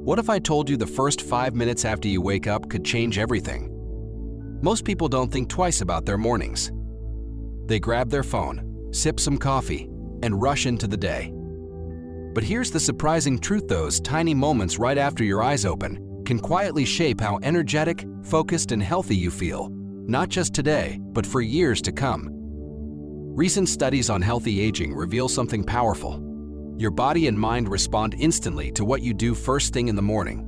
What if I told you the first 5 minutes after you wake up could change everything? Most people don't think twice about their mornings. They grab their phone, sip some coffee, and rush into the day. But here's the surprising truth: those tiny moments right after your eyes open can quietly shape how energetic, focused, and healthy you feel, not just today, but for years to come. Recent studies on healthy aging reveal something powerful. Your body and mind respond instantly to what you do first thing in the morning.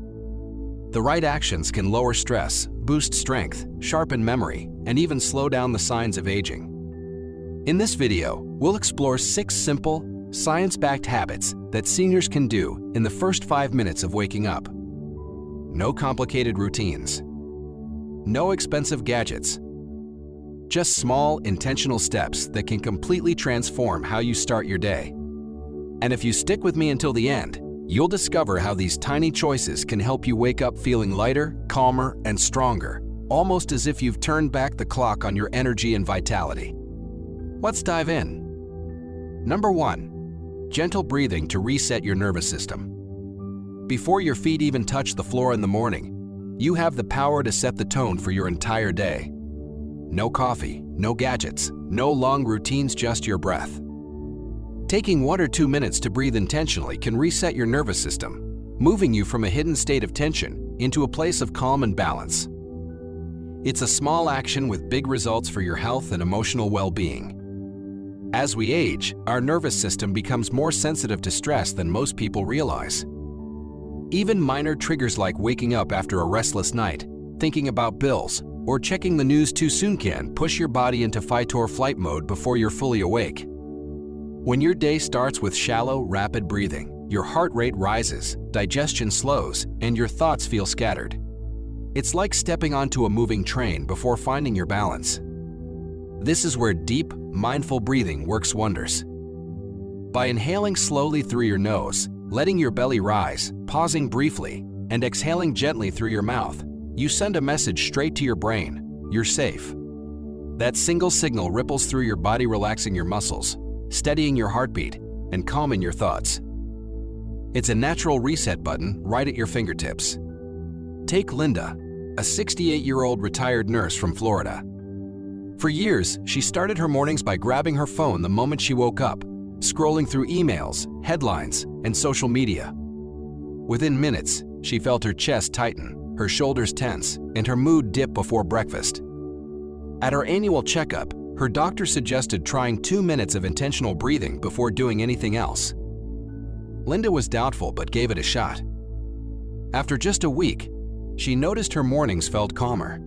The right actions can lower stress, boost strength, sharpen memory, and even slow down the signs of aging. In this video, we'll explore 6 simple, science-backed habits that seniors can do in the first 5 minutes of waking up. No complicated routines. No expensive gadgets. Just small, intentional steps that can completely transform how you start your day. And if you stick with me until the end, you'll discover how these tiny choices can help you wake up feeling lighter, calmer, and stronger, almost as if you've turned back the clock on your energy and vitality. Let's dive in. Number 1. Gentle breathing to reset your nervous system. Before your feet even touch the floor in the morning, you have the power to set the tone for your entire day. No coffee, no gadgets, no long routines, just your breath. Taking 1 or 2 minutes to breathe intentionally can reset your nervous system, moving you from a hidden state of tension into a place of calm and balance. It's a small action with big results for your health and emotional well-being. As we age, our nervous system becomes more sensitive to stress than most people realize. Even minor triggers like waking up after a restless night, thinking about bills, or checking the news too soon can push your body into fight or flight mode before you're fully awake. When your day starts with shallow, rapid breathing, your heart rate rises, digestion slows, and your thoughts feel scattered. It's like stepping onto a moving train before finding your balance. This is where deep, mindful breathing works wonders. By inhaling slowly through your nose, letting your belly rise, pausing briefly, and exhaling gently through your mouth, you send a message straight to your brain: you're safe. That single signal ripples through your body, relaxing your muscles, steadying your heartbeat, and calming your thoughts. It's a natural reset button right at your fingertips. Take Linda, a 68-year-old retired nurse from Florida. For years, she started her mornings by grabbing her phone the moment she woke up, scrolling through emails, headlines, and social media. Within minutes, she felt her chest tighten, her shoulders tense, and her mood dip before breakfast. At her annual checkup, her doctor suggested trying 2 minutes of intentional breathing before doing anything else. Linda was doubtful but gave it a shot. After just a week, she noticed her mornings felt calmer.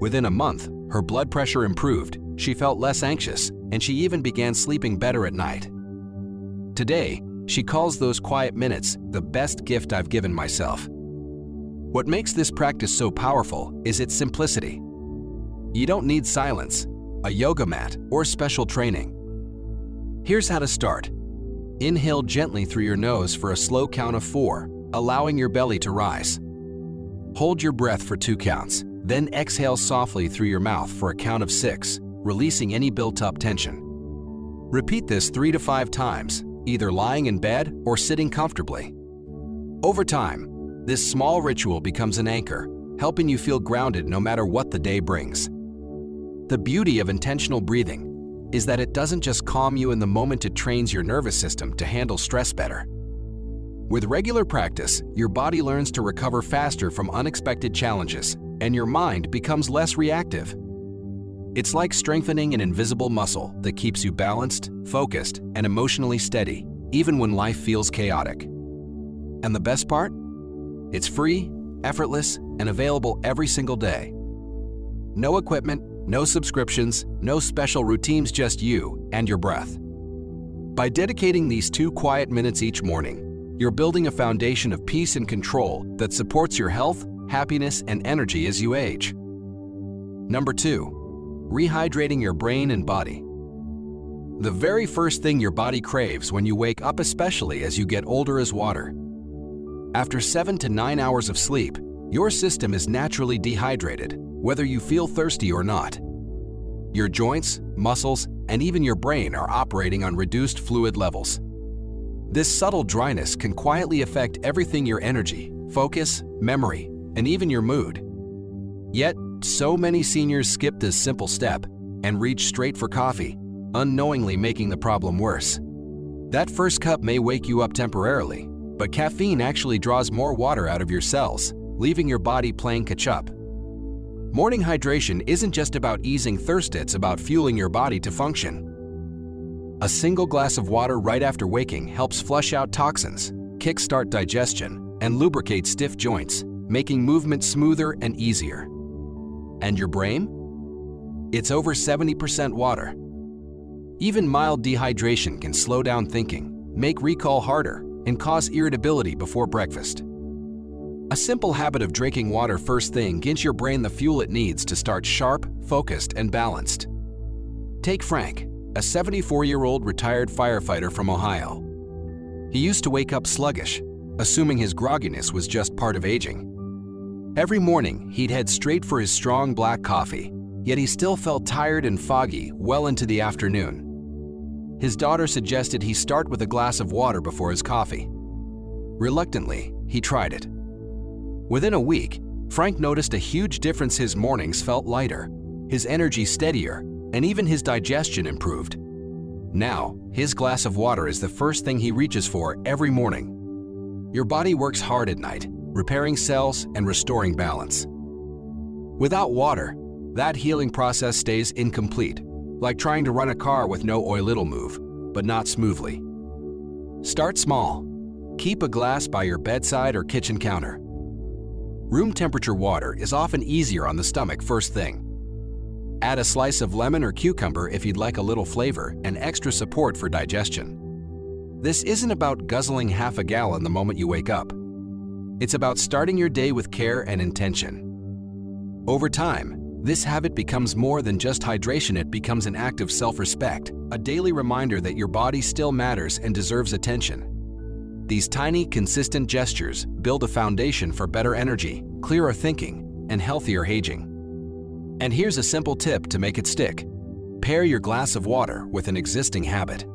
Within a month, her blood pressure improved, she felt less anxious, and she even began sleeping better at night. Today, she calls those quiet minutes the best gift I've given myself. What makes this practice so powerful is its simplicity. You don't need silence, a yoga mat, or special training. Here's how to start. Inhale gently through your nose for a slow count of 4, allowing your belly to rise. Hold your breath for 2 counts, then exhale softly through your mouth for a count of 6, releasing any built-up tension. Repeat this 3 to 5 times, either lying in bed or sitting comfortably. Over time, this small ritual becomes an anchor, helping you feel grounded no matter what the day brings. The beauty of intentional breathing is that it doesn't just calm you in the moment, it trains your nervous system to handle stress better. With regular practice, your body learns to recover faster from unexpected challenges, and your mind becomes less reactive. It's like strengthening an invisible muscle that keeps you balanced, focused, and emotionally steady, even when life feels chaotic. And the best part? It's free, effortless, and available every single day. No equipment, no subscriptions, no special routines, just you and your breath. By dedicating these 2 quiet minutes each morning, you're building a foundation of peace and control that supports your health, happiness, and energy as you age. Number 2. Rehydrating your brain and body. The very first thing your body craves when you wake up, especially as you get older, is water. After 7 to 9 hours of sleep, your system is naturally dehydrated, whether you feel thirsty or not. Your joints, muscles, and even your brain are operating on reduced fluid levels. This subtle dryness can quietly affect everything: your energy, focus, memory, and even your mood. Yet, so many seniors skip this simple step and reach straight for coffee, unknowingly making the problem worse. That first cup may wake you up temporarily, but caffeine actually draws more water out of your cells, leaving your body playing catch-up. Morning hydration isn't just about easing thirst, it's about fueling your body to function. A single glass of water right after waking helps flush out toxins, kickstart digestion, and lubricate stiff joints, making movement smoother and easier. And your brain? It's over 70% water. Even mild dehydration can slow down thinking, make recall harder, and cause irritability before breakfast. A simple habit of drinking water first thing gives your brain the fuel it needs to start sharp, focused, and balanced. Take Frank, a 74-year-old retired firefighter from Ohio. He used to wake up sluggish, assuming his grogginess was just part of aging. Every morning, he'd head straight for his strong black coffee, yet he still felt tired and foggy well into the afternoon. His daughter suggested he start with a glass of water before his coffee. Reluctantly, he tried it. Within a week, Frank noticed a huge difference. His mornings felt lighter, his energy steadier, and even his digestion improved. Now, his glass of water is the first thing he reaches for every morning. Your body works hard at night, repairing cells and restoring balance. Without water, that healing process stays incomplete, like trying to run a car with no oil. It'll move, but not smoothly. Start small. Keep a glass by your bedside or kitchen counter. Room temperature water is often easier on the stomach first thing. Add a slice of lemon or cucumber if you'd like a little flavor and extra support for digestion. This isn't about guzzling half a gallon the moment you wake up. It's about starting your day with care and intention. Over time, this habit becomes more than just hydration. It becomes an act of self-respect, a daily reminder that your body still matters and deserves attention. These tiny, consistent gestures build a foundation for better energy, clearer thinking, and healthier aging. And here's a simple tip to make it stick. Pair your glass of water with an existing habit.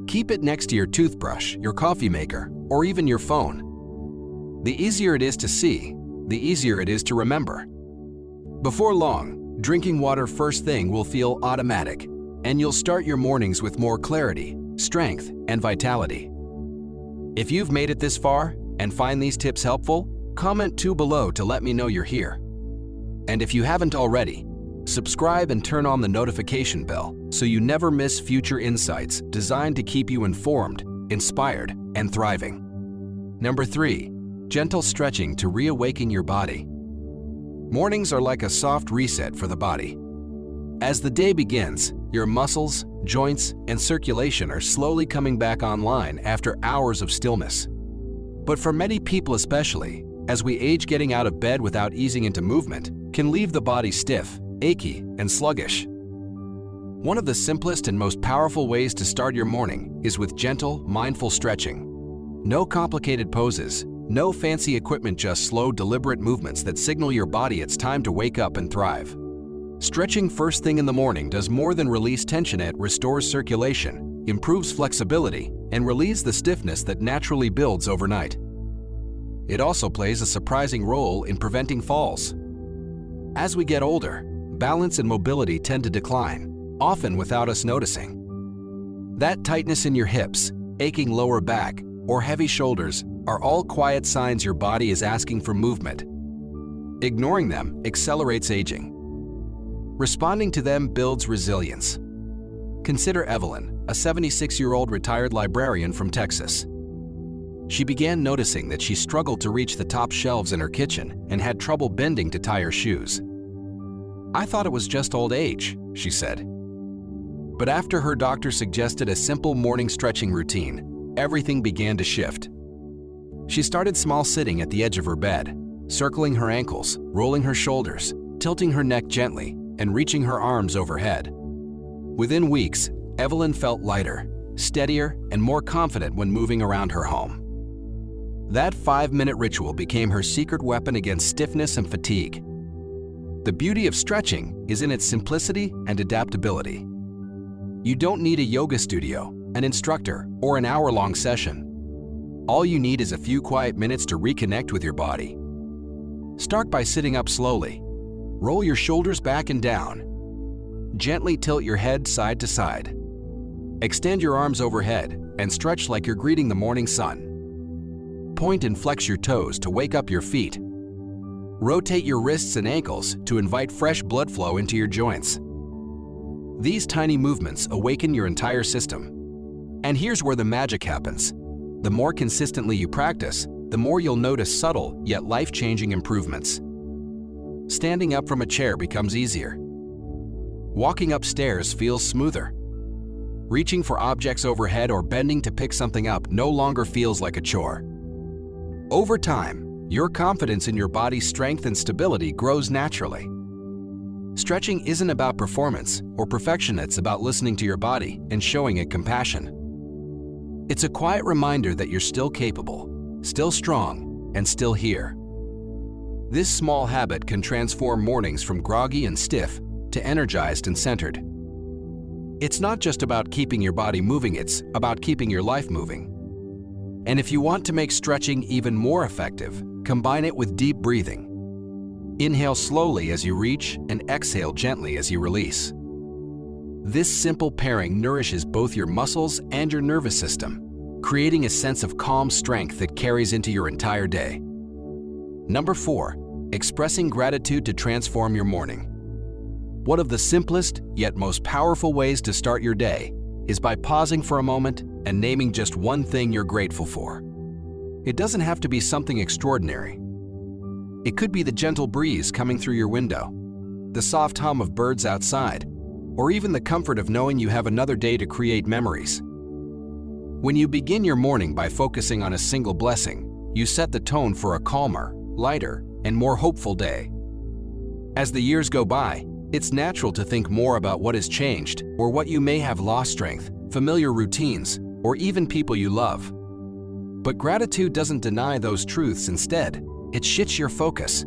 Keep it next to your toothbrush, your coffee maker, or even your phone. The easier it is to see, the easier it is to remember. Before long, drinking water first thing will feel automatic, and you'll start your mornings with more clarity, strength, and vitality. If you've made it this far and find these tips helpful, comment 2 below to let me know you're here. And if you haven't already, subscribe and turn on the notification bell so you never miss future insights designed to keep you informed, inspired, and thriving. Number 3, gentle stretching to reawaken your body. Mornings are like a soft reset for the body. As the day begins, your muscles, joints, and circulation are slowly coming back online after hours of stillness. But for many people especially, as we age, getting out of bed without easing into movement can leave the body stiff, achy, and sluggish. One of the simplest and most powerful ways to start your morning is with gentle, mindful stretching. No complicated poses, no fancy equipment, just slow, deliberate movements that signal your body it's time to wake up and thrive. Stretching first thing in the morning does more than release tension. It restores circulation, improves flexibility, and relieves the stiffness that naturally builds overnight. It also plays a surprising role in preventing falls. As we get older, balance and mobility tend to decline, often without us noticing. That tightness in your hips, aching lower back, or heavy shoulders are all quiet signs your body is asking for movement. Ignoring them accelerates aging. Responding to them builds resilience. Consider Evelyn, a 76-year-old retired librarian from Texas. She began noticing that she struggled to reach the top shelves in her kitchen and had trouble bending to tie her shoes. "I thought it was just old age," she said. But after her doctor suggested a simple morning stretching routine, everything began to shift. She started small, sitting at the edge of her bed, circling her ankles, rolling her shoulders, tilting her neck gently, and reaching her arms overhead. Within weeks, Evelyn felt lighter, steadier, and more confident when moving around her home. That 5-minute ritual became her secret weapon against stiffness and fatigue. The beauty of stretching is in its simplicity and adaptability. You don't need a yoga studio, an instructor, or an hour-long session. All you need is a few quiet minutes to reconnect with your body. Start by sitting up slowly. Roll your shoulders back and down. Gently tilt your head side to side. Extend your arms overhead and stretch like you're greeting the morning sun. Point and flex your toes to wake up your feet. Rotate your wrists and ankles to invite fresh blood flow into your joints. These tiny movements awaken your entire system. And here's where the magic happens. The more consistently you practice, the more you'll notice subtle yet life-changing improvements. Standing up from a chair becomes easier. Walking upstairs feels smoother. Reaching for objects overhead or bending to pick something up no longer feels like a chore. Over time, your confidence in your body's strength and stability grows naturally. Stretching isn't about performance or perfection, it's about listening to your body and showing it compassion. It's a quiet reminder that you're still capable, still strong, and still here. This small habit can transform mornings from groggy and stiff to energized and centered. It's not just about keeping your body moving, it's about keeping your life moving. And if you want to make stretching even more effective, combine it with deep breathing. Inhale slowly as you reach and exhale gently as you release. This simple pairing nourishes both your muscles and your nervous system, creating a sense of calm strength that carries into your entire day. Number 4, expressing gratitude to transform your morning. One of the simplest yet most powerful ways to start your day is by pausing for a moment and naming just one thing you're grateful for. It doesn't have to be something extraordinary. It could be the gentle breeze coming through your window, the soft hum of birds outside, or even the comfort of knowing you have another day to create memories. When you begin your morning by focusing on a single blessing, you set the tone for a calmer, lighter, and more hopeful day. As the years go by, it's natural to think more about what has changed or what you may have lost: strength, familiar routines, or even people you love. But gratitude doesn't deny those truths. Instead, it shifts your focus.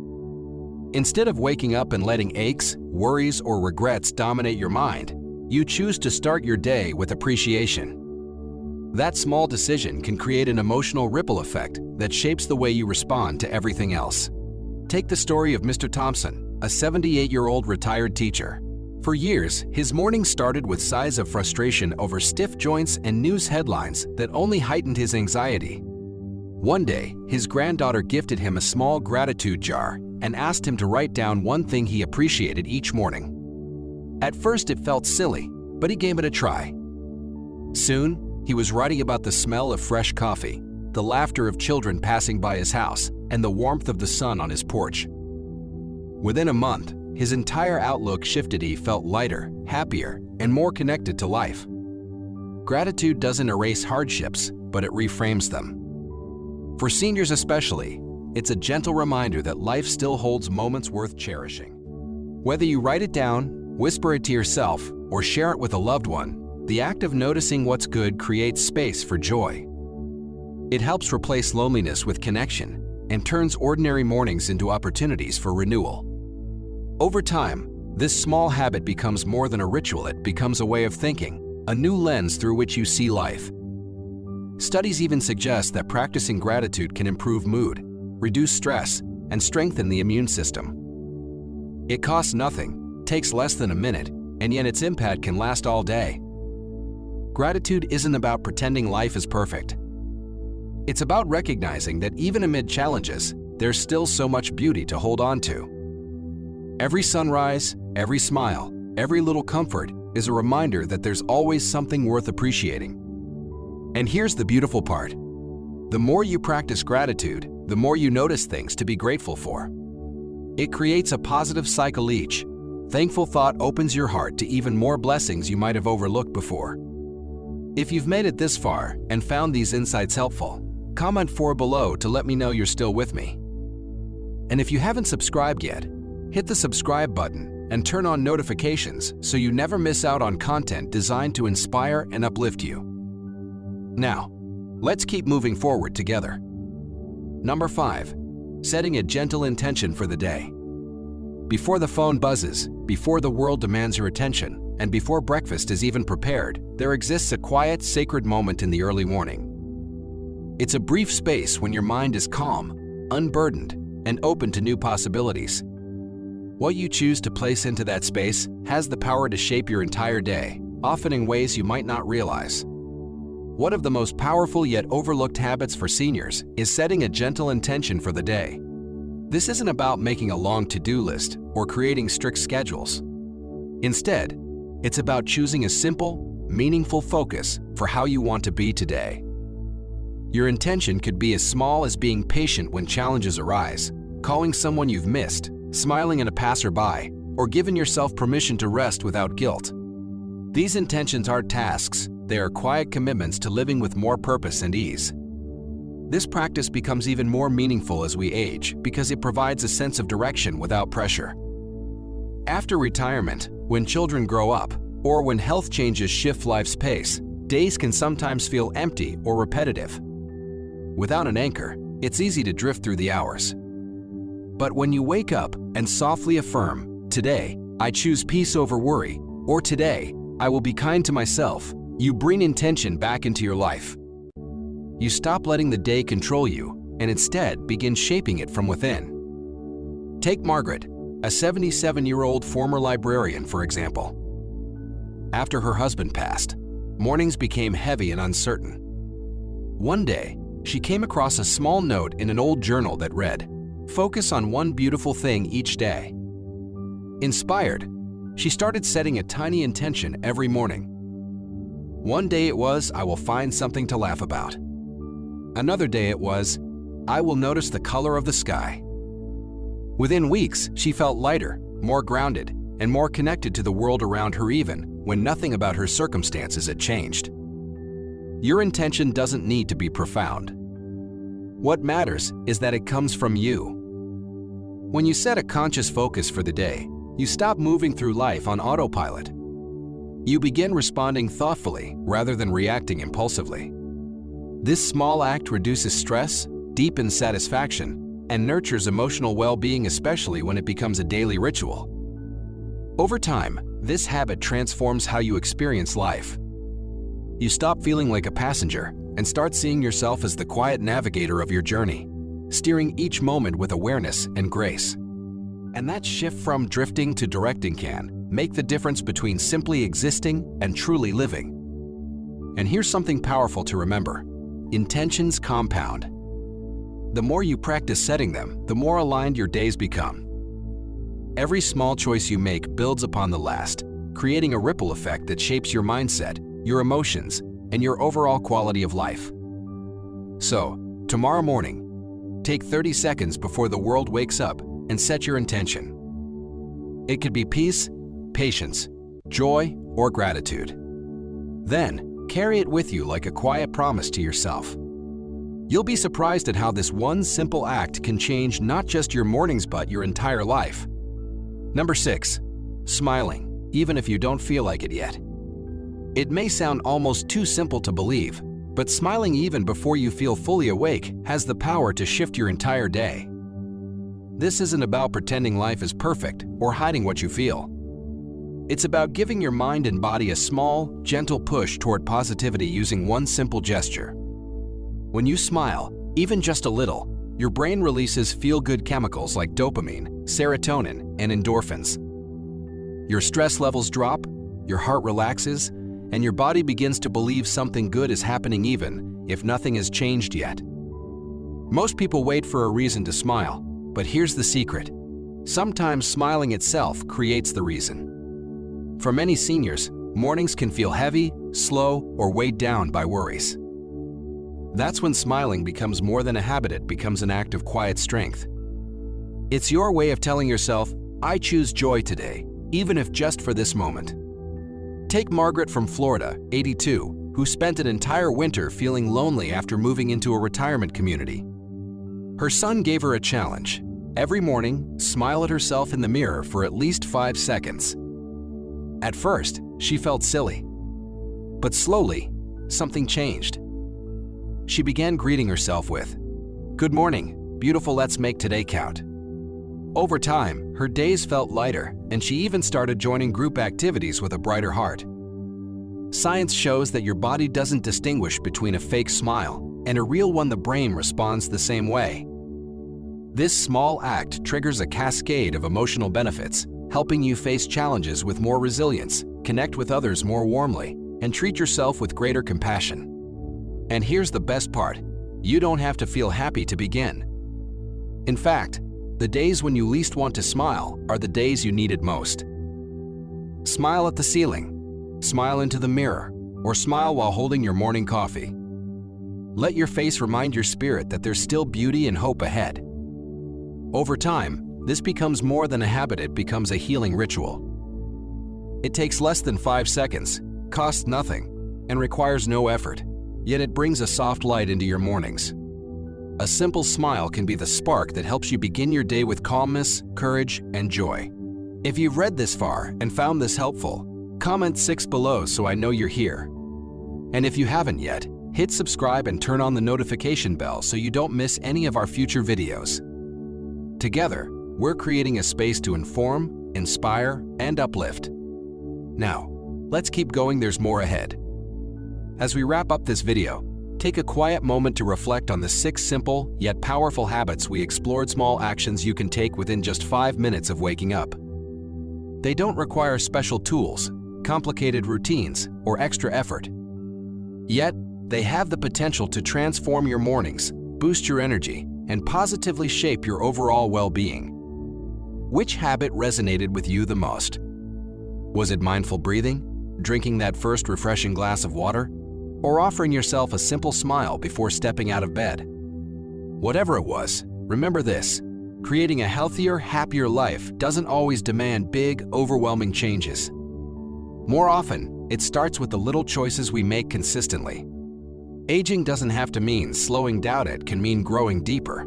Instead of waking up and letting aches, worries, or regrets dominate your mind, you choose to start your day with appreciation. That small decision can create an emotional ripple effect that shapes the way you respond to everything else. Take the story of Mr. Thompson, a 78-year-old retired teacher. For years, his mornings started with sighs of frustration over stiff joints and news headlines that only heightened his anxiety. One day, his granddaughter gifted him a small gratitude jar and asked him to write down one thing he appreciated each morning. At first, it felt silly, but he gave it a try. Soon, he was writing about the smell of fresh coffee, the laughter of children passing by his house, and the warmth of the sun on his porch. Within a month, his entire outlook shifted. He felt lighter, happier, and more connected to life. Gratitude doesn't erase hardships, but it reframes them. For seniors especially, it's a gentle reminder that life still holds moments worth cherishing. Whether you write it down, whisper it to yourself, or share it with a loved one, the act of noticing what's good creates space for joy. It helps replace loneliness with connection and turns ordinary mornings into opportunities for renewal. Over time, this small habit becomes more than a ritual. It becomes a way of thinking, a new lens through which you see life. Studies even suggest that practicing gratitude can improve mood, reduce stress, and strengthen the immune system. It costs nothing, takes less than a minute, and yet its impact can last all day. Gratitude isn't about pretending life is perfect. It's about recognizing that even amid challenges, there's still so much beauty to hold on to. Every sunrise, every smile, every little comfort is a reminder that there's always something worth appreciating. And here's the beautiful part. The more you practice gratitude, the more you notice things to be grateful for. It creates a positive cycle. Each thankful thought opens your heart to even more blessings you might have overlooked before. If you've made it this far and found these insights helpful, comment below to let me know you're still with me. And if you haven't subscribed yet, hit the subscribe button and turn on notifications so you never miss out on content designed to inspire and uplift you. Now, let's keep moving forward together. Number 5, setting a gentle intention for the day. Before the phone buzzes, before the world demands your attention, and before breakfast is even prepared, there exists a quiet, sacred moment in the early morning. It's a brief space when your mind is calm, unburdened, and open to new possibilities. What you choose to place into that space has the power to shape your entire day, often in ways you might not realize. One of the most powerful yet overlooked habits for seniors is setting a gentle intention for the day. This isn't about making a long to-do list or creating strict schedules. Instead, it's about choosing a simple, meaningful focus for how you want to be today. Your intention could be as small as being patient when challenges arise, calling someone you've missed, smiling at a passerby, or giving yourself permission to rest without guilt. These intentions aren't tasks, they are quiet commitments to living with more purpose and ease. This practice becomes even more meaningful as we age because it provides a sense of direction without pressure. After retirement, when children grow up, or when health changes shift life's pace, days can sometimes feel empty or repetitive. Without an anchor, it's easy to drift through the hours. But when you wake up and softly affirm, "Today, I choose peace over worry," or "Today, I will be kind to myself," you bring intention back into your life. You stop letting the day control you and instead begin shaping it from within. Take Margaret, a 77-year-old former librarian, for example. After her husband passed, mornings became heavy and uncertain. One day, she came across a small note in an old journal that read, "Focus on one beautiful thing each day." Inspired, she started setting a tiny intention every morning. One day it was, "I will find something to laugh about." Another day it was, "I will notice the color of the sky." Within weeks, she felt lighter, more grounded, and more connected to the world around her even when nothing about her circumstances had changed. Your intention doesn't need to be profound. What matters is that it comes from you. When you set a conscious focus for the day, you stop moving through life on autopilot. You begin responding thoughtfully rather than reacting impulsively. This small act reduces stress, deepens satisfaction, and nurtures emotional well-being, especially when it becomes a daily ritual. Over time, this habit transforms how you experience life. You stop feeling like a passenger and start seeing yourself as the quiet navigator of your journey, steering each moment with awareness and grace. And that shift from drifting to directing can make the difference between simply existing and truly living. And here's something powerful to remember: intentions compound. The more you practice setting them, the more aligned your days become. Every small choice you make builds upon the last, creating a ripple effect that shapes your mindset, your emotions, and your overall quality of life. So, tomorrow morning, take 30 seconds before the world wakes up and set your intention. It could be peace, patience, joy, or gratitude. Then, carry it with you like a quiet promise to yourself. You'll be surprised at how this one simple act can change not just your mornings but your entire life. Number 6. Smiling, even if you don't feel like it yet. It may sound almost too simple to believe, but smiling even before you feel fully awake has the power to shift your entire day. This isn't about pretending life is perfect or hiding what you feel. It's about giving your mind and body a small, gentle push toward positivity using one simple gesture. When you smile, even just a little, your brain releases feel-good chemicals like dopamine, serotonin, and endorphins. Your stress levels drop, your heart relaxes, and your body begins to believe something good is happening even if nothing has changed yet. Most people wait for a reason to smile, but here's the secret. Sometimes smiling itself creates the reason. For many seniors, mornings can feel heavy, slow, or weighed down by worries. That's when smiling becomes more than a habit, it becomes an act of quiet strength. It's your way of telling yourself, "I choose joy today, even if just for this moment." Take Margaret from Florida, 82, who spent an entire winter feeling lonely after moving into a retirement community. Her son gave her a challenge. Every morning, smile at herself in the mirror for at least 5 seconds. At first, she felt silly. But slowly, something changed. She began greeting herself with, "Good morning, beautiful, let's make today count." Over time, her days felt lighter, and she even started joining group activities with a brighter heart. Science shows that your body doesn't distinguish between a fake smile and a real one. The brain responds the same way. This small act triggers a cascade of emotional benefits, helping you face challenges with more resilience, connect with others more warmly, and treat yourself with greater compassion. And here's the best part: you don't have to feel happy to begin. In fact, the days when you least want to smile are the days you need it most. Smile at the ceiling, smile into the mirror, or smile while holding your morning coffee. Let your face remind your spirit that there's still beauty and hope ahead. Over time, this becomes more than a habit, it becomes a healing ritual. It takes less than 5 seconds, costs nothing, and requires no effort, yet it brings a soft light into your mornings. A simple smile can be the spark that helps you begin your day with calmness, courage, and joy. If you've read this far and found this helpful, comment 6 below so I know you're here. And if you haven't yet, hit subscribe and turn on the notification bell so you don't miss any of our future videos. Together, we're creating a space to inform, inspire, and uplift. Now, let's keep going, there's more ahead. As we wrap up this video, take a quiet moment to reflect on the 6 simple yet powerful habits we explored. Small actions you can take within just 5 minutes of waking up. They don't require special tools, complicated routines, or extra effort. Yet, they have the potential to transform your mornings, boost your energy, and positively shape your overall well-being. Which habit resonated with you the most? Was it mindful breathing, drinking that first refreshing glass of water, or offering yourself a simple smile before stepping out of bed? Whatever it was, remember this: creating a healthier, happier life doesn't always demand big, overwhelming changes. More often, it starts with the little choices we make consistently. Aging doesn't have to mean slowing down, it can mean growing deeper.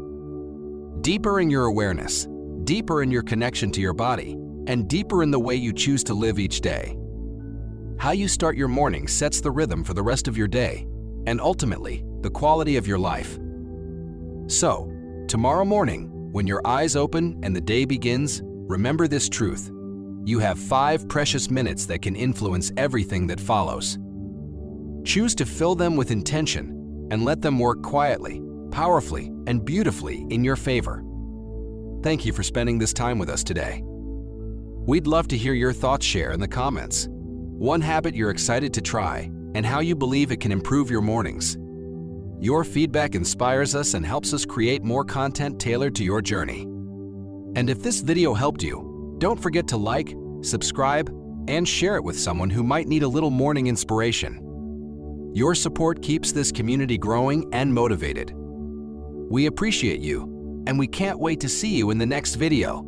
Deeper in your awareness, deeper in your connection to your body, and deeper in the way you choose to live each day. How you start your morning sets the rhythm for the rest of your day, and ultimately, the quality of your life. So, tomorrow morning, when your eyes open and the day begins, remember this truth: you have 5 precious minutes that can influence everything that follows. Choose to fill them with intention and let them work quietly, powerfully, and beautifully in your favor. Thank you for spending this time with us today. We'd love to hear your thoughts. Share in the comments one habit you're excited to try and how you believe it can improve your mornings. Your feedback inspires us and helps us create more content tailored to your journey. And if this video helped you, don't forget to like, subscribe, and share it with someone who might need a little morning inspiration. Your support keeps this community growing and motivated. We appreciate you, and we can't wait to see you in the next video.